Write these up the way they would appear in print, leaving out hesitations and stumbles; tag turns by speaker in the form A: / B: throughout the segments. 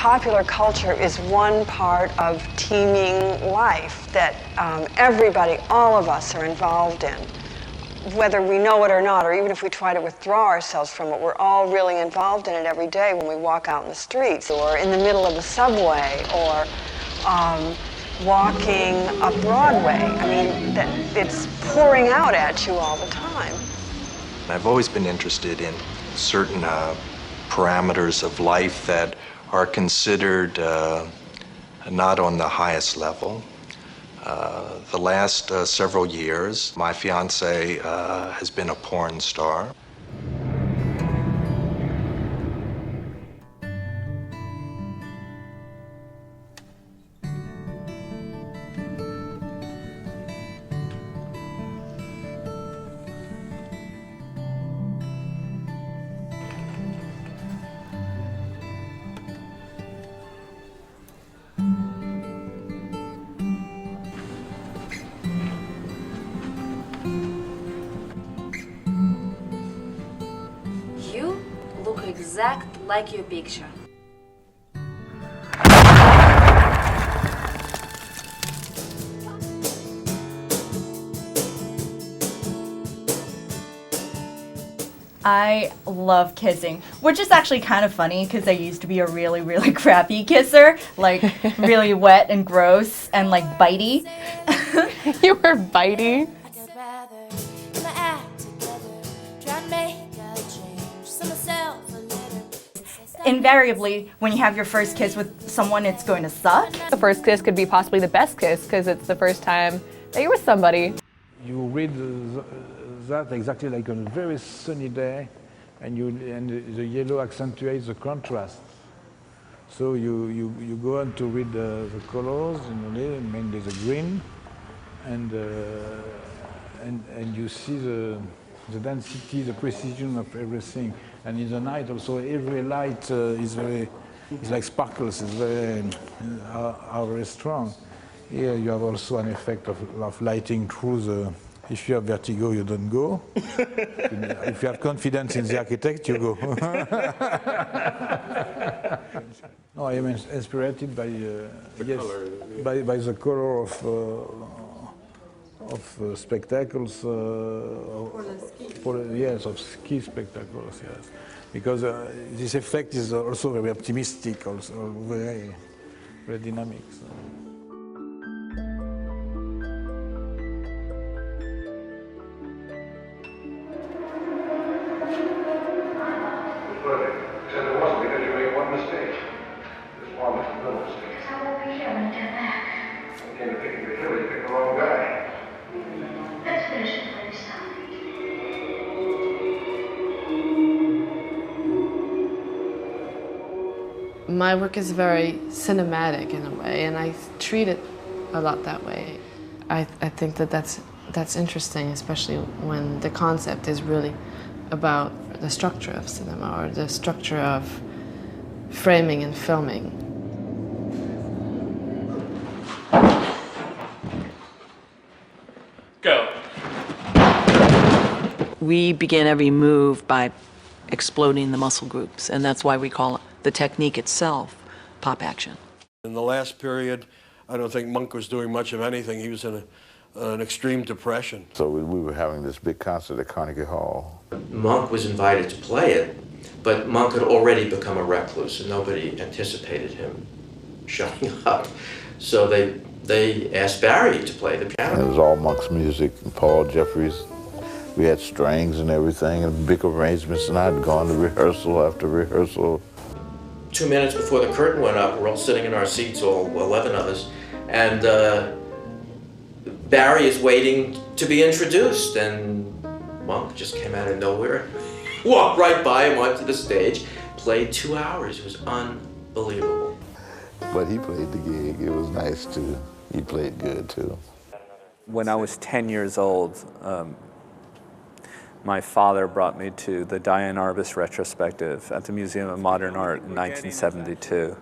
A: popular culture is one part of teeming life that everybody, all of us, are involved in. Whether we know it or not, or even if we try to withdraw ourselves from it, we're all really involved in it every day when we walk out in the streets, or in the middle of the subway, or walking up Broadway. I mean, it's pouring out at you all the time.
B: I've always been interested in certain parameters of life that are considered not on the highest level. The last several years, my fiance has been a porn star.
C: You look exact like your picture.
D: I love kissing, which is actually kind of funny because I used to be a really, really crappy kisser, like really wet and gross and like bitey.
E: You were bitey?
D: Invariably, when you have your first kiss with someone, it's going to suck.
E: The first kiss could be possibly the best kiss because it's the first time that you're with somebody.
F: You read that exactly like on a very sunny day, and the yellow accentuates the contrast. So you go on to read the colors, mainly the green, and you see the density, the precision of everything. And in the night also, every light is like sparkles. It's very strong. Here you have also an effect of lighting through the. If you have vertigo, you don't go. If you have confidence in the architect, you go. No, I am inspired by by the color of spectacles. Yes, of ski spectacles. Yes, because this effect is also very optimistic, also very dynamic. So.
G: Except it wasn't because you made one mistake. Just one little mistake.
H: I won't be here when you get back.
G: You came to pick the kill, you picked the wrong guy.
H: Let's finish before you stop.
I: My work is very cinematic in a way, and I treat it a lot that way. I think that's interesting, especially when the concept is really about the structure of cinema or the structure of framing and filming.
J: Go.
K: We begin every move by exploding the muscle groups, and that's why we call the technique itself pop action.
L: In the last period, I don't think Monk was doing much of anything. He was in an extreme depression.
M: So we were having this big concert at Carnegie Hall.
J: Monk was invited to play it, but Monk had already become a recluse and nobody anticipated him showing up. So they asked Barry to play the piano.
M: And it was all Monk's music and Paul Jeffries. We had strings and everything and big arrangements, and I'd gone to rehearsal after rehearsal.
J: 2 minutes before the curtain went up, we're all sitting in our seats, all 11 of us, and Barry is waiting to be introduced, and Monk just came out of nowhere, walked right by him onto the stage, played 2 hours. It was unbelievable.
M: But he played the gig. It was nice too. He played good too.
N: When I was 10 years old, my father brought me to the Diane Arbus retrospective at the Museum of Modern Art in 1972.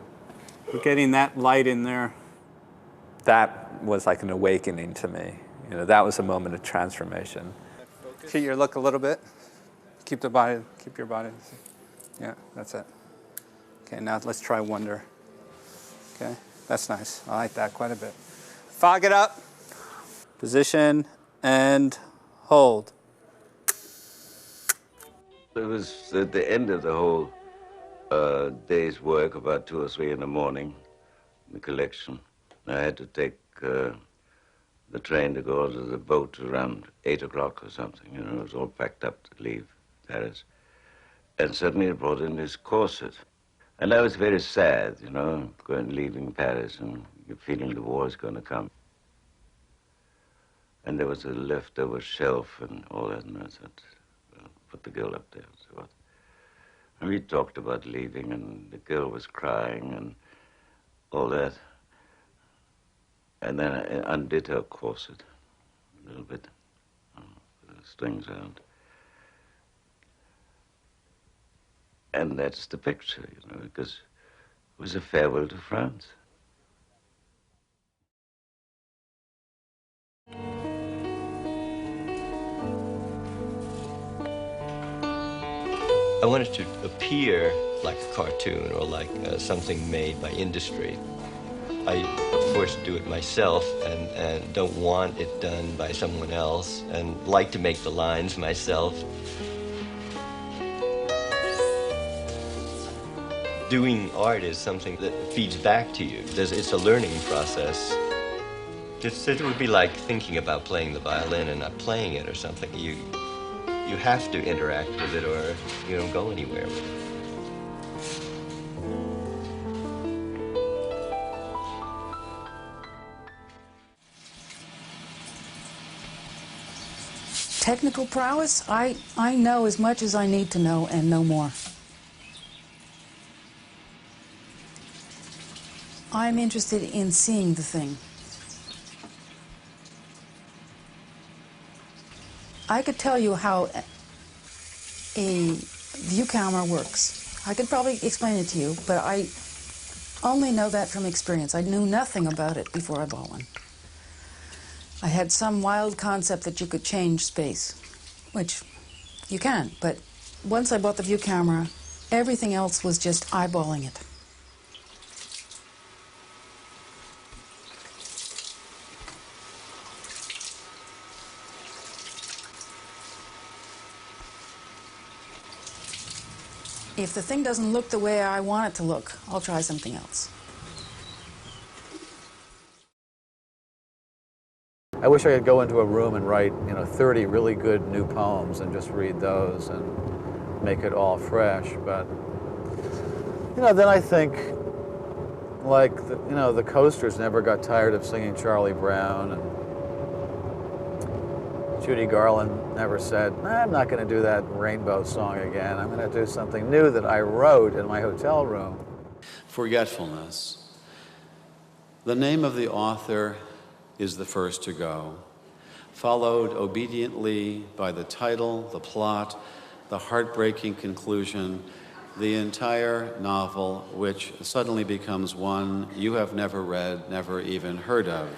O: We're getting that light in there.
N: That was like an awakening to me. You know, that was a moment of transformation.
O: Keep your look a little bit. Keep your body. Yeah, that's it. Okay, now let's try Wonder. Okay, that's nice. I like that quite a bit. Fog it up. Position and hold.
P: It was at the end of the whole day's work, about 2 or 3 in the morning, the collection. I had to take the train to go to the boat around 8 o'clock or something. You know, it was all packed up to leave Paris. And suddenly it brought in this corset. And I was very sad, you know, leaving Paris and feeling the war is going to come. And there was a leftover shelf and all that, and I said, well, put the girl up there. So what? And we talked about leaving, and the girl was crying and all that. And then I undid her corset a little bit, with the strings out. And that's the picture, you know, because it was a farewell to France.
Q: I wanted to appear like a cartoon or like something made by industry. I, of course, do it myself and don't want it done by someone else and like to make the lines myself. Doing art is something that feeds back to you. It's a learning process. It would be like thinking about playing the violin and not playing it or something. You have to interact with it or you don't go anywhere with it.
R: Technical prowess, I know as much as I need to know and no more. I'm interested in seeing the thing. I could tell you how a view camera works. I could probably explain it to you, but I only know that from experience. I knew nothing about it before I bought one. I had some wild concept that you could change space, which you can, but once I bought the view camera, everything else was just eyeballing it. If the thing doesn't look the way I want it to look, I'll try something else.
N: I wish I could go into a room and write, 30 really good new poems and just read those and make it all fresh. But, then I think, like, the Coasters never got tired of singing Charlie Brown, and Judy Garland never said, I'm not going to do that rainbow song again. I'm going to do something new that I wrote in my hotel room.
S: Forgetfulness. The name of the author is the first to go, followed obediently by the title, the plot, the heartbreaking conclusion, the entire novel, which suddenly becomes one you have never read, never even heard of.